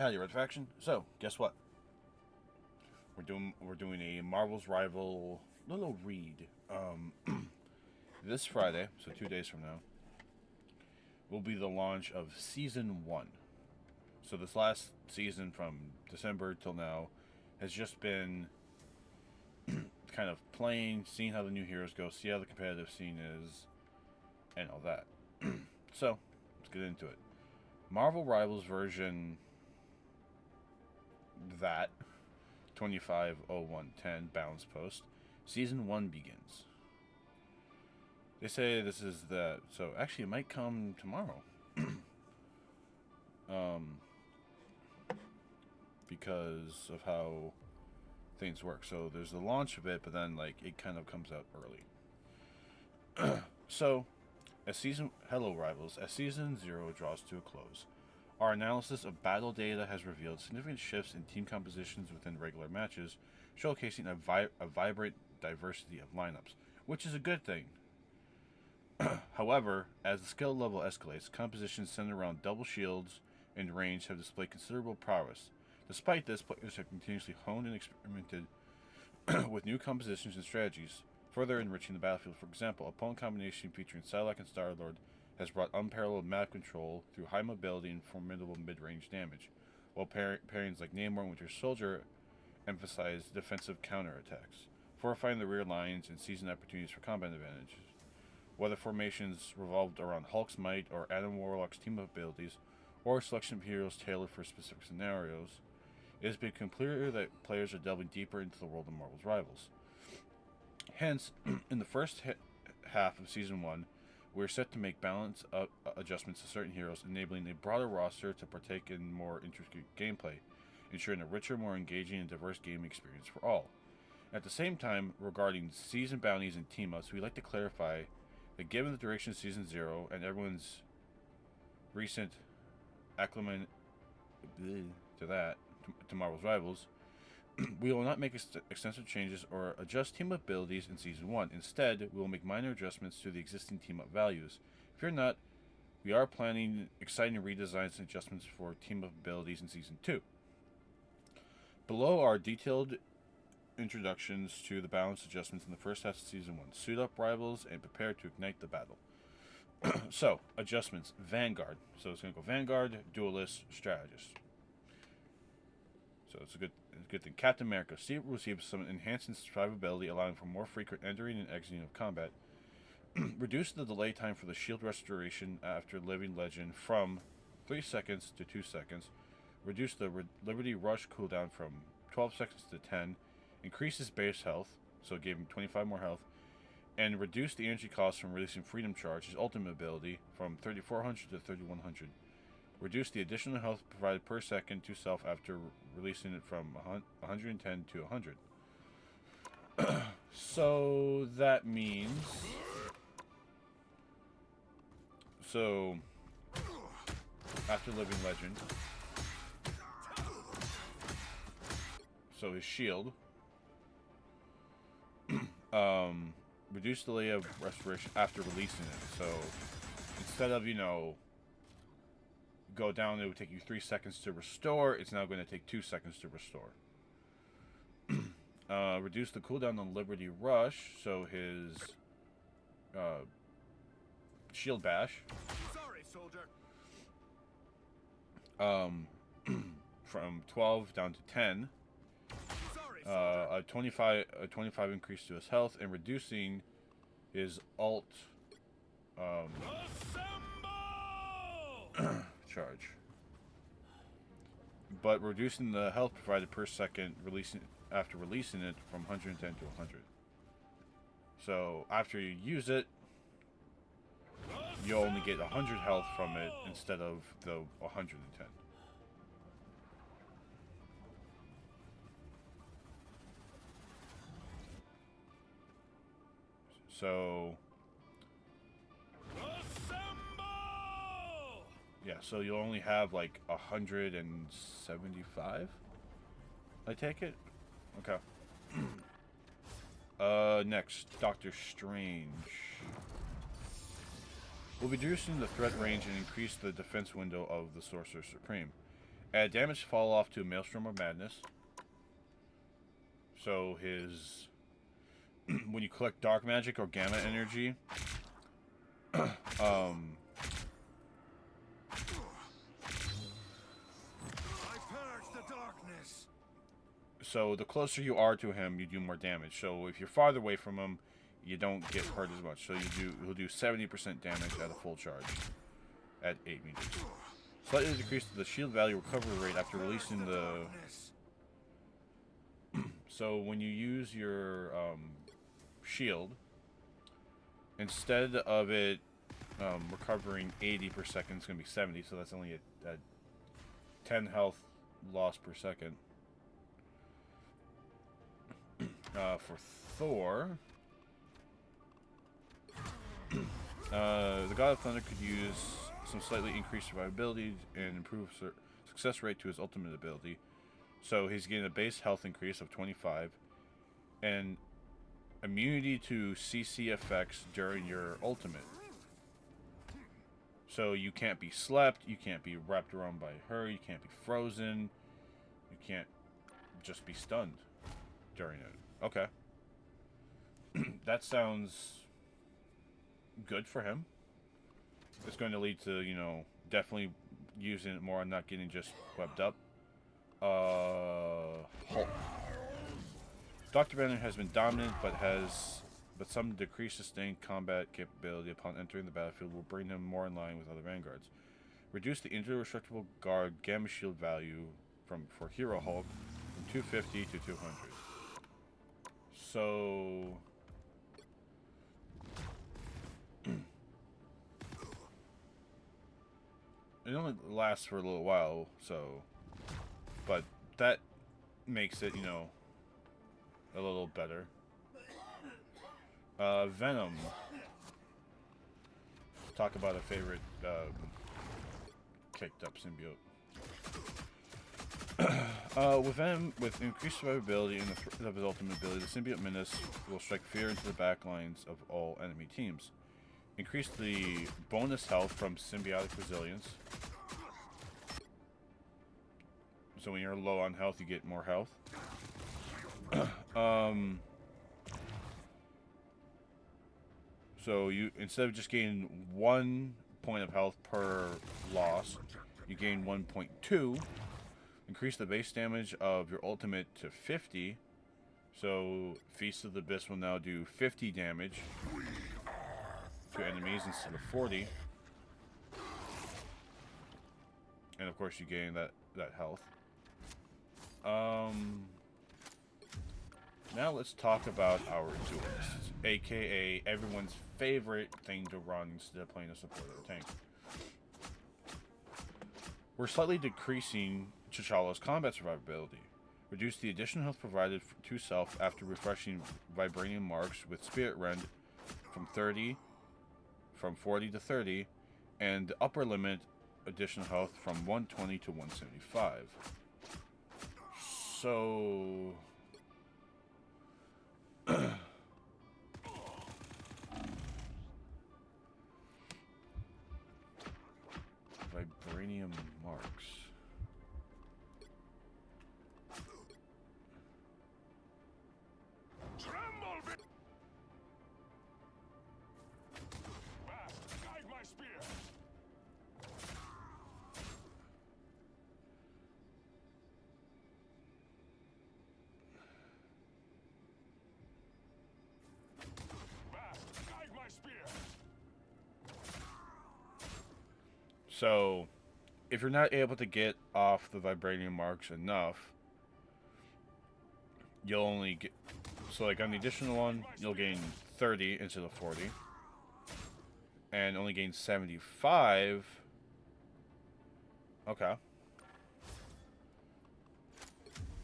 Howdy, Red Faction. So, guess what? We're doing a Marvel's Rival little read. This Friday, so 2 days from now, will be the launch of Season 1. So this last season from December till now has just been kind of playing, seeing how the new heroes go, see how the competitive scene is, and all that. So, let's get into it. Marvel Rivals version that 250110 balance post. Season 1 begins. They say this is the... So, actually, it might come tomorrow. Because of how things work. So, there's the launch of it, but then, like, it kind of comes out early. So, Hello Rivals, as Season 0 draws to a close, our analysis of battle data has revealed significant shifts in team compositions within regular matches, showcasing a vibrant diversity of lineups, which is a good thing. However, as the skill level escalates, compositions centered around double shields and range have displayed considerable prowess. Despite this, players have continuously honed and experimented with new compositions and strategies, further enriching the battlefield. For example, opponent combination featuring Psylocke and Star-Lord has brought unparalleled map control through high mobility and formidable mid-range damage, while pairings like Namor and Winter Soldier emphasize defensive counterattacks, fortifying the rear lines and seizing opportunities for combat advantages. Whether formations revolved around Hulk's might or Adam Warlock's team abilities, or a selection of heroes tailored for specific scenarios, it has become clear that players are delving deeper into the world of Marvel's Rivals. Hence, in the first half of Season 1, we're set to make balance adjustments to certain heroes, enabling a broader roster to partake in more intricate gameplay, ensuring a richer, more engaging, and diverse gaming experience for all. At the same time, regarding season bounties and team-ups, we'd like to clarify that given the direction of Season 0 and everyone's recent acclimation to Marvel's Rivals, we will not make extensive changes or adjust team abilities in Season 1. Instead, we will make minor adjustments to the existing team-up values. Fear not, we are planning exciting redesigns and adjustments for team-up abilities in Season 2. Below are detailed introductions to the balance adjustments in the first half of Season 1. Suit up Rivals and prepare to ignite the battle. So, adjustments. Vanguard. So it's going to go Vanguard, Duelist, Strategist. So it's a good thing. Captain America receives some enhanced survivability, allowing for more frequent entering and exiting of combat. Reduce the delay time for the shield restoration after Living Legend from 3 seconds to 2 seconds. Reduce the Liberty Rush cooldown from 12 seconds to 10. Increase his base health, so it gave him 25 more health. And reduce the energy cost from releasing Freedom Charge, his ultimate ability, from 3400 to 3100. Reduce the additional health provided per second to self after releasing it from 110 to 100. So that means... So, after Living Legend, so his shield, reduce delay of restoration after releasing it. So, instead of, go down, it would take you 3 seconds to restore. It's now going to take 2 seconds to restore. Reduce the cooldown on Liberty Rush, so his shield bash. Sorry, soldier. From 12 down to 10. Sorry, A 25 increase to his health, and reducing his alt charge, but reducing the health provided per second after releasing it from 110 to 100. So after you use it, you only get 100 health from it instead of the 110. So yeah, so you'll only have like 175. I take it. Okay. Next, Doctor Strange. We'll be reducing the threat range and increase the defense window of the Sorcerer Supreme. Add damage to fall off to a Maelstrom of Madness. So his when you collect dark magic or gamma energy, I purge the darkness. so the closer you are to him, you do more damage. So if you're farther away from him, you don't get hurt as much. So he'll do 70% damage at a full charge at 8 meters. Slightly decrease the shield value recovery rate after releasing the. So when you use your shield, instead of it recovering 80 per second, it's going to be 70. So that's only a 10 health loss per second. For Thor, the God of Thunder could use some slightly increased survivability and improve success rate to his ultimate ability. So he's getting a base health increase of 25 and immunity to CC effects during your ultimate. So you can't be slept, you can't be wrapped around by her, you can't be frozen, you can't just be stunned during it. Okay. That sounds good for him. It's going to lead to, definitely using it more and not getting just webbed up. Hulk. Dr. Banner has been dominant, but some decreased sustained combat capability upon entering the battlefield will bring him more in line with other vanguards. Reduce the indestructible guard gamma shield value for Hero Hulk from 250 to 200. So it only lasts for a little while, but that makes it, a little better. Venom. Talk about a favorite kicked up symbiote. With Venom, with increased survivability and the threat of his ultimate ability, the symbiote menace will strike fear into the back lines of all enemy teams. Increase the bonus health from symbiotic resilience. So when you're low on health, you get more health. So you, instead of just gaining 1 point of health per loss, you gain 1.2. Increase the base damage of your ultimate to 50. So Feast of the Abyss will now do 50 damage to enemies instead of 40. And of course you gain that health. Now let's talk about our duelists, aka everyone's favorite thing to run instead of playing a support or a tank. We're slightly decreasing T'Challa's combat survivability. Reduce the additional health provided to self after refreshing Vibranium marks with Spirit Rend from 40 to 30, and the upper limit additional health from 120 to 175. So Vibranium marks. Guide my spear. Guide my spear. So, if you're not able to get off the Vibranium marks enough, you'll only get... So, like, on the additional one, you'll gain 30 instead of 40. And only gain 75. Okay.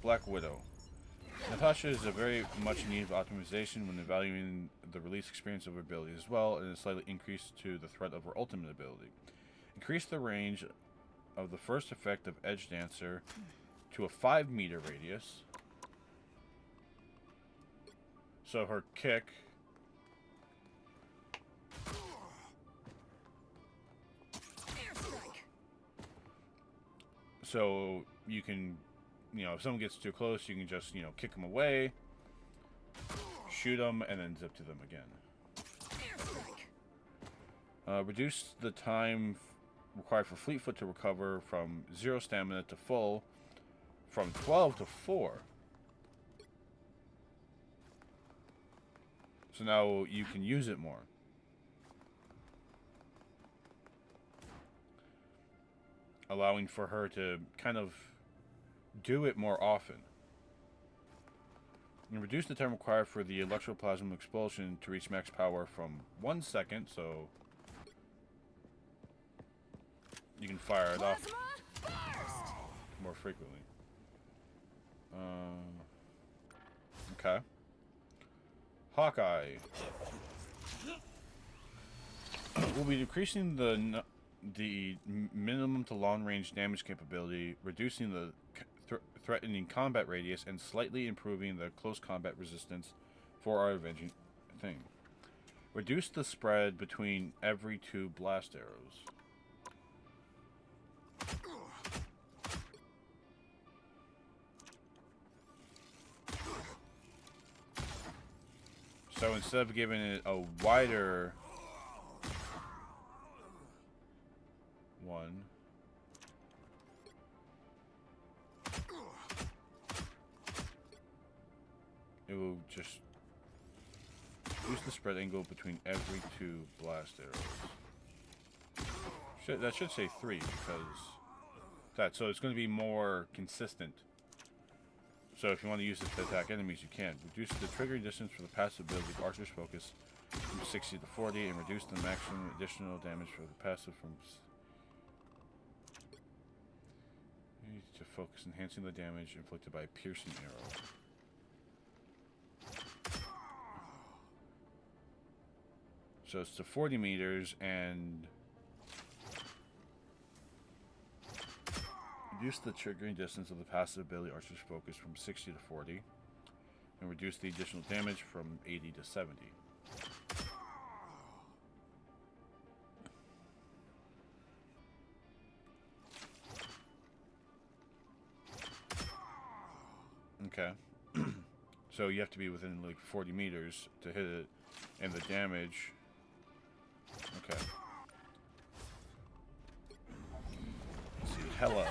Black Widow. Natasha is a very much needed optimization when evaluating the release experience of her abilities as well, and is slightly increased to the threat of her ultimate ability. Increase the range of the first effect of Edge Dancer to a 5-meter radius. So her kick So you can, if someone gets too close, you can just, kick them away, shoot them, and then zip to them again. Reduce the time required for Fleetfoot to recover from 0 stamina to full from 12 to 4. So now you can use it more. Allowing for her to kind of do it more often. And reduce the time required for the electroplasm expulsion to reach max power from 1 second, so you can fire it off more frequently. Okay. Hawkeye. We'll be decreasing the minimum to long range damage capability, reducing the threatening combat radius, and slightly improving the close combat resistance for our avenging thing. Reduce the spread between every 2 blast arrows. So instead of giving it a wider one, it will just use the spread angle between every 2 blast arrows. That should say 3 because that. So it's going to be more consistent. So if you want to use it to attack enemies, you can. Reduce the triggering distance for the passive ability of Archer's Focus from 60 to 40, and reduce the maximum additional damage for the passive from to focus, enhancing the damage inflicted by a piercing arrow. So it's to 40 meters, and reduce the triggering distance of the passive ability Archer's Focus from 60 to 40, and reduce the additional damage from 80 to 70. Okay. So you have to be within like 40 meters to hit it, and the damage. Okay. Let's see. Hela.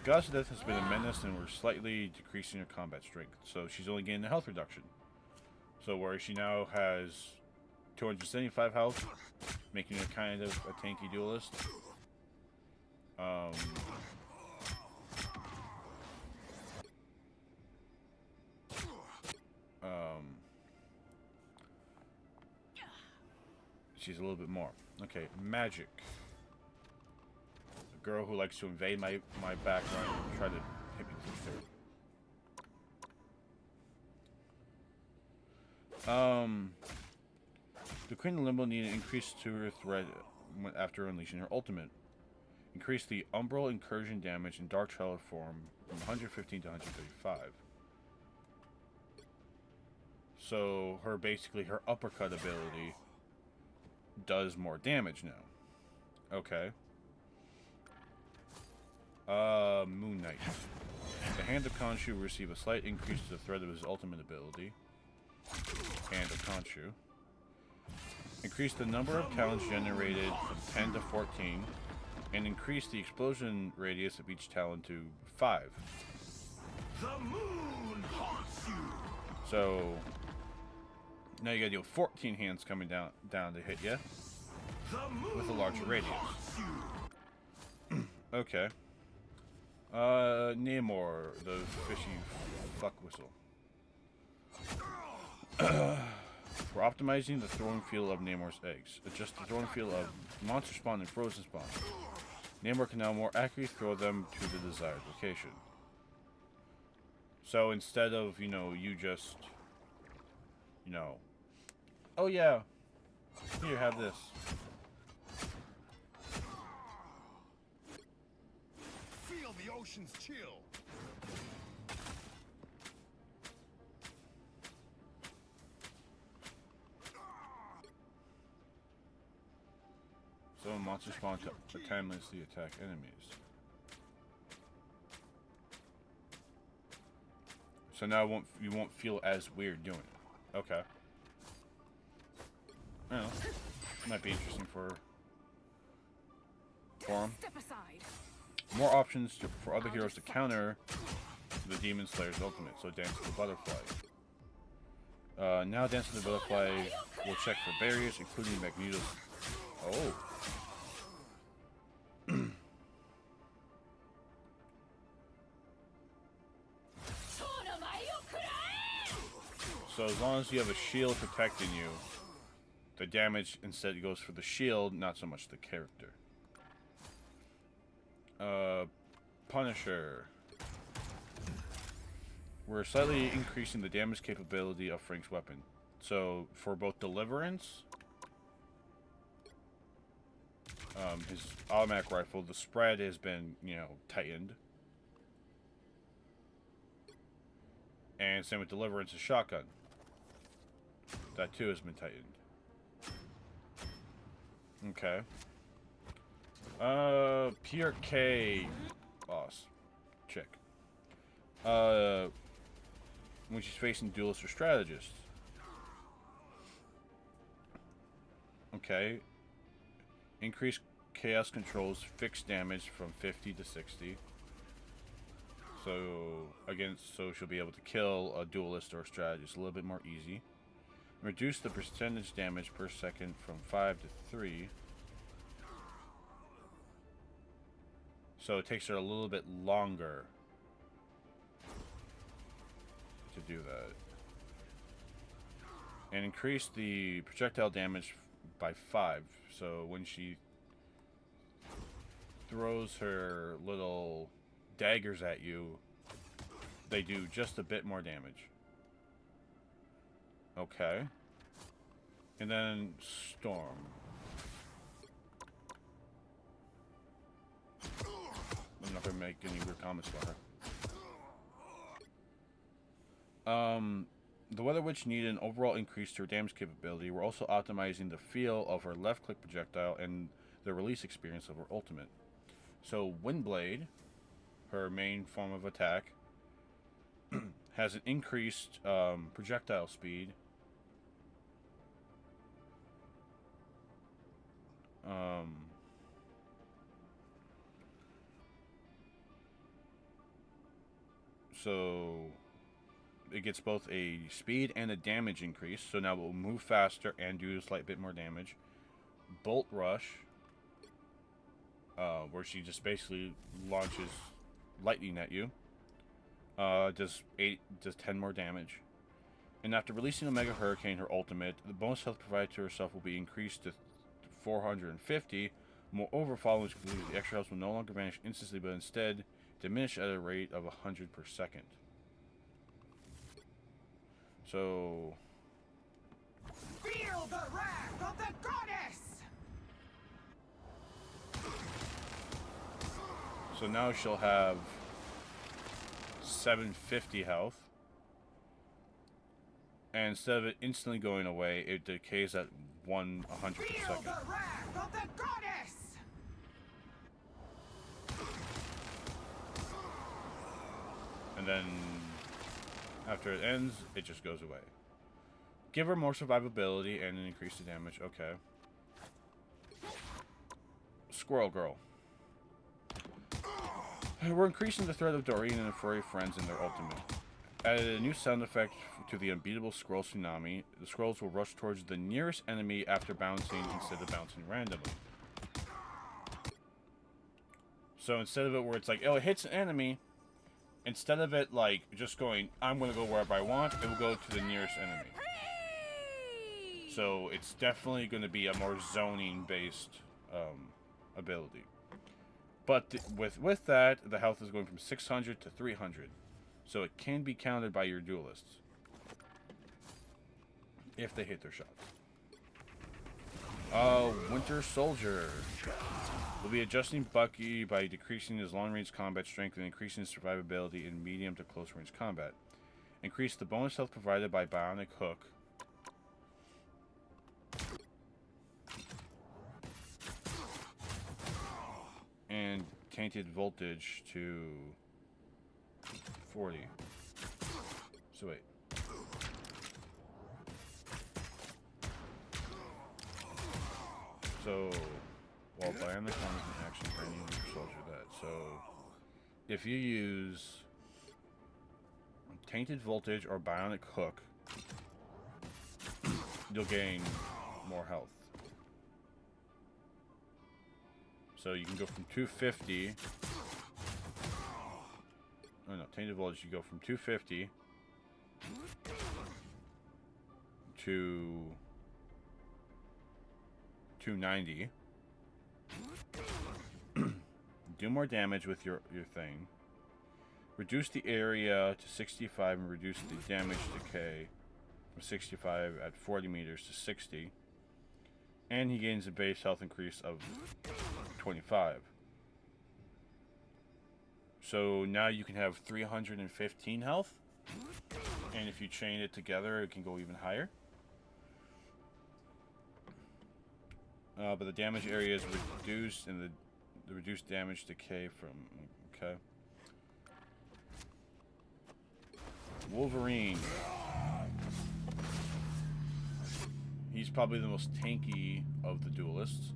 Goddess of Death has been a menace, and we're slightly decreasing her combat strength. So she's only gaining a health reduction. So where she now has 275 health, making her kind of a tanky duelist. She's a little bit more. Okay, Magic. A girl who likes to invade my background and try to hit me through. The Queen of Limbo needed an increase to her threat after unleashing her ultimate. Increase the Umbral Incursion damage in Dark Trailer form from 115 to 135. So her uppercut ability does more damage now. Okay. Moon Knight. The Hand of Khonshu will receive a slight increase to the threat of his ultimate ability. Hand of Khonshu. Increase the number of talents generated from 10 to 14, and increase the explosion radius of each talent to 5. The moon haunts you. So now you gotta deal with 14 hands coming down to hit you with a larger radius. Okay. Namor, the fishy fuck whistle. We're optimizing the throwing field of Namor's eggs. Adjust the throwing field of monster spawn and frozen spawn. Namor can now more accurately throw them to the desired location. So instead of, you just, oh yeah, here, have this. Feel the ocean's chill. So monsters spawn to timelessly attack enemies. So now you won't feel as weird doing it. Okay. I don't know. Might be interesting for him. Step aside. More options for other heroes to counter the Demon Slayer's ultimate. So Dance of the Butterfly. Now Dance of the Butterfly will check for barriers, including Magneto's. Oh. So as long as you have a shield protecting you, the damage instead goes for the shield, not so much the character. Punisher. We're slightly increasing the damage capability of Frank's weapon. So for both Deliverance, his automatic rifle, the spread has been, you know, tightened. And same with Deliverance's shotgun. That too has been tightened. Okay. PRK boss. Check. When she's facing duelists or strategists. Okay. Increase chaos controls fixed damage from 50 to 60. So she'll be able to kill a duelist or a strategist a little bit more easy. Reduce the percentage damage per second from 5 to 3. So it takes her a little bit longer to do that. And increase the projectile damage by 5. So when she throws her little daggers at you, they do just a bit more damage. Okay. And then Storm. I'm not gonna make any weird comments about her. The Weather Witch needed an overall increase to her damage capability. We're also optimizing the feel of her left click projectile and the release experience of her ultimate. So Windblade, her main form of attack, has an increased projectile speed. So it gets both a speed and a damage increase. So now it will move faster and do a slight bit more damage. Bolt Rush, where she just basically launches lightning at you. Does 10 more damage. And after releasing Omega Hurricane, her ultimate, the bonus health provided to herself will be increased to 450. Moreover, following its conclusion, the extra health will no longer vanish instantly, but instead diminish at a rate of 100 per second. So Feel the wrath of the goddess! So now she'll have 750 health. And instead of it instantly going away, it decays at 100 per Feel second. the wrath of the goddess! And then after it ends, it just goes away. Give her more survivability and increase the damage. Okay. Squirrel Girl. We're increasing the threat of Doreen and her furry friends in their ultimate. Added a new sound effect to the unbeatable Scroll Tsunami. The scrolls will rush towards the nearest enemy after bouncing instead of bouncing randomly. So instead of it where it's like, oh, it hits an enemy, instead of it like just going, I'm going to go wherever I want, it will go to the nearest enemy. So it's definitely going to be a more zoning based ability. But with that, the health is going from 600 to 300. So it can be countered by your duelists if they hit their shots. Winter Soldier. We'll be adjusting Bucky by decreasing his long-range combat strength and increasing his survivability in medium to close-range combat. Increase the bonus health provided by Bionic Hook. And Tainted Voltage to 40. So wait. So, while Bionic Arm is an action for any of your soldier that. So, if you use Tainted Voltage or Bionic Hook, you'll gain more health. So you can go from 250. Oh no, Tainted Voltage, you go from 250 to 290. Do more damage with your thing. Reduce the area to 65 and reduce the damage decay from 65 at 40 meters to 60. And he gains a base health increase of 25. So now you can have 315 health. And if you chain it together, it can go even higher. But the damage area is reduced, and the reduced damage decay from... Okay. Wolverine. He's probably the most tanky of the duelists.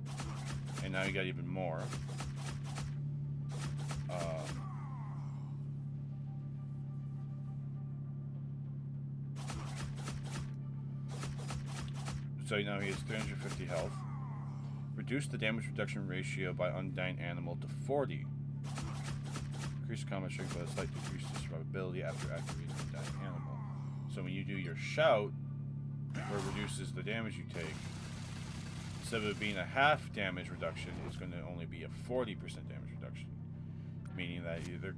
And now you got even more. So now he has 350 health. Reduce the damage reduction ratio by undying animal to 40. Increase combat strength by a slight decrease to survivability after activating undying animal. So when you do your shout, where it reduces the damage you take, instead of it being a half damage reduction, it's going to only be a 40% damage reduction. Meaning that either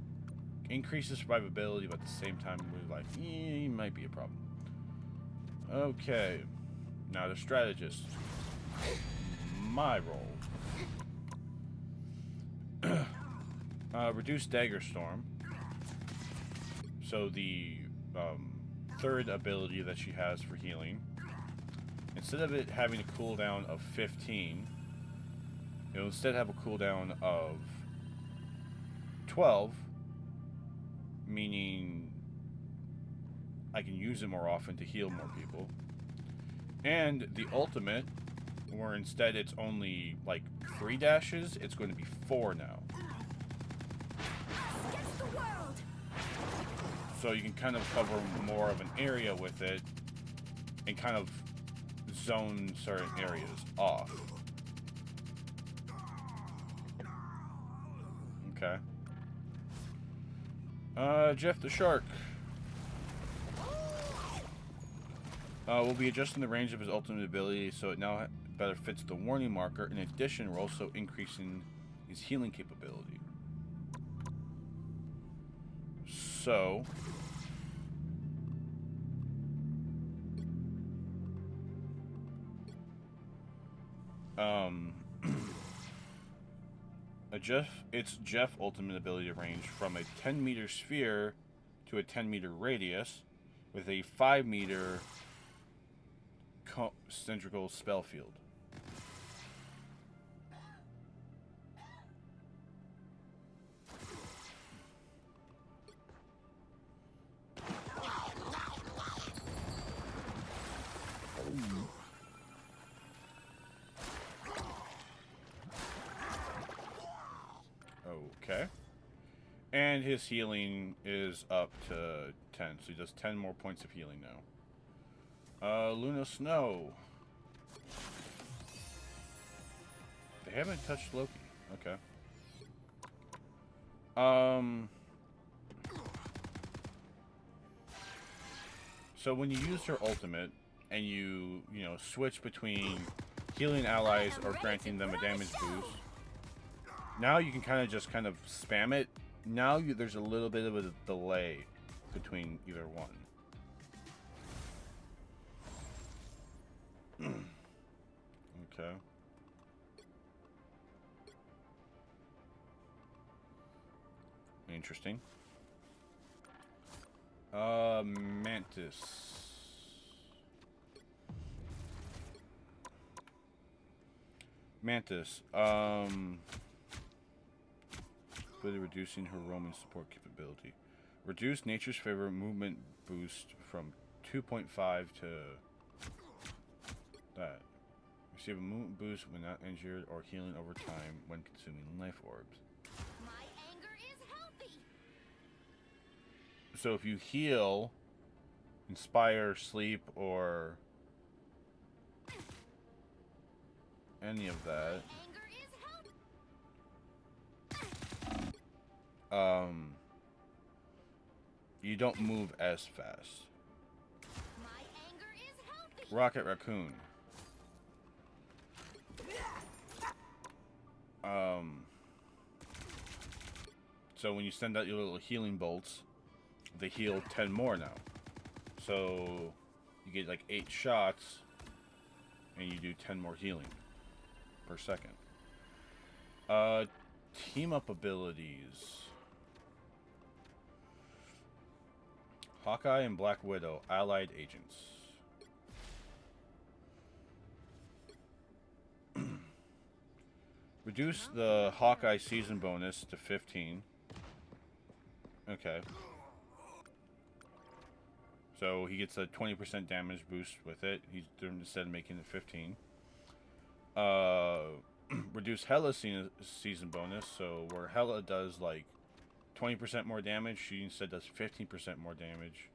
increases survivability, but at the same time, we're like, it might be a problem. Okay. Now the strategist. My role. Reduce Dagger Storm. So the third ability that she has for healing, instead of it having a cooldown of 15, it'll instead have a cooldown of 12, meaning I can use it more often to heal more people. And the ultimate, where instead it's only like 3 dashes, it's going to be 4 now. So you can kind of cover more of an area with it and kind of zone certain areas off. Okay. Jeff the Shark. We'll be adjusting the range of his ultimate ability so it now better fits the warning marker. In addition, we're also increasing his healing capability. So... Its Jeff ultimate ability range from a 10-meter sphere to a 10-meter radius with a 5-meter cylindrical spell field. Okay. And his healing is up to 10, so he does 10 more points of healing now. Luna Snow. They haven't touched Loki. Okay. So when you use her ultimate and you switch between healing allies or granting them a damage boost, now you can kind of spam it. Now there's a little bit of a delay between either one. Okay. Interesting. Mantis. Mantis. Further reducing her roaming support capability. Reduce Nature's Favor movement boost from 2.5 to that. Receive a movement boost when not injured or healing over time when consuming life orbs. My anger is healthy. So if you heal, inspire, sleep, or any of that, Anger is healthy. you don't move as fast. My anger is healthy. Rocket Raccoon. So when you send out your little healing bolts, they heal 10 more now. So you get like 8 shots, and you do 10 more healing per second. Team up abilities. Hawkeye and Black Widow, allied agents. Reduce the Hawkeye season bonus to 15. Okay. So he gets a 20% damage boost with it. He's instead of making it 15. Reduce Hela's season bonus. So where Hela does like 20% more damage, she instead does 15% more damage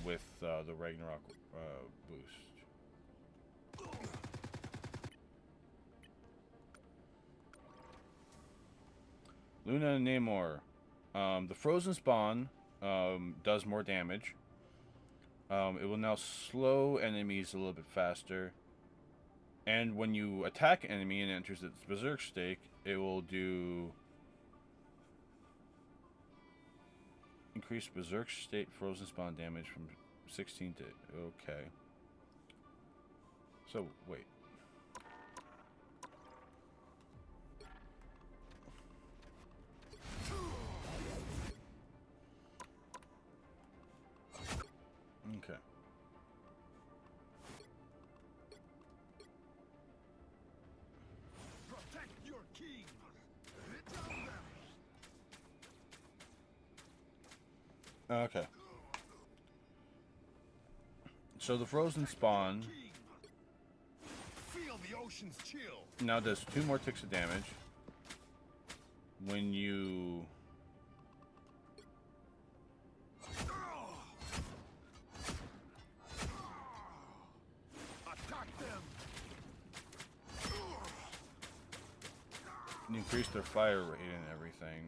with the Ragnarok boost. Luna and Namor. The Frozen Spawn does more damage. It will now slow enemies a little bit faster. And when you attack an enemy and it enters its Berserk state, it will do... Increase Berserk state Frozen Spawn damage from 16 to... Okay. So, wait. Okay. Protect your king. Okay. So the Frozen Spawn Feel the ocean's chill. now does 2 more ticks of damage when you Attack them. increase their fire rate and everything.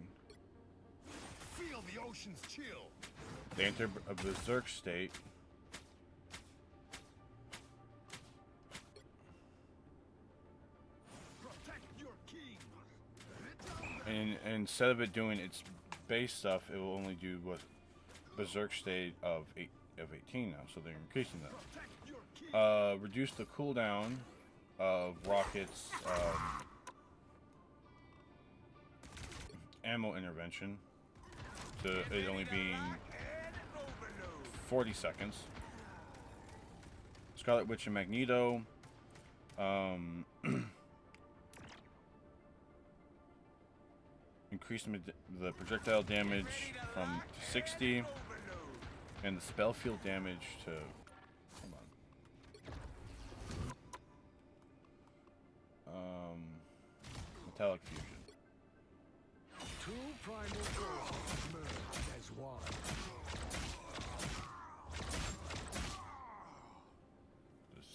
Feel the ocean's chill. They enter a Berserk state. Protect your king. And instead of it doing its base stuff, it will only do what Berserk state of 18 now, so they're increasing that. Protect your king. Reduce the cooldown of rockets ammo intervention to it only being 40 seconds. Scarlet Witch and Magneto. Increase the projectile damage from 60 and the spell field damage to... Hold on. Metallic Fusion. Two primal forces merge as one. This...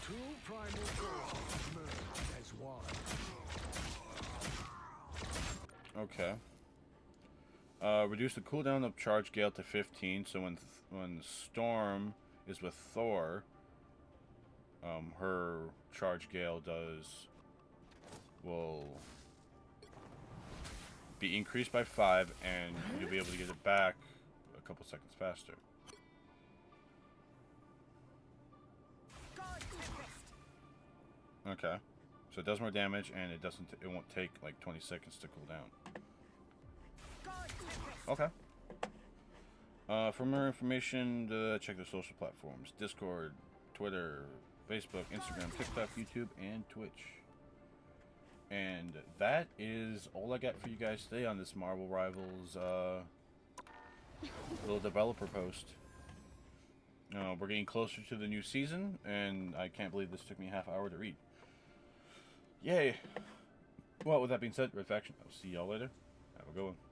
Two primal forces merge as one. Okay. Reduce the cooldown of Charge Gale to 15, so when Storm is with Thor, her Charge Gale will be increased by 5, and you'll be able to get it back a couple seconds faster. God Tempest. Okay. So it does more damage, and it won't take like 20 seconds to cool down. God Tempest. Okay. For more information, check the social platforms: Discord, Twitter, Facebook, Instagram, TikTok, YouTube, and Twitch. And that is all I got for you guys today on this Marvel Rivals little developer post. We're getting closer to the new season, and I can't believe this took me a half hour to read. Yay! Well, with that being said, Red Faction, I'll see y'all later. Have a good one.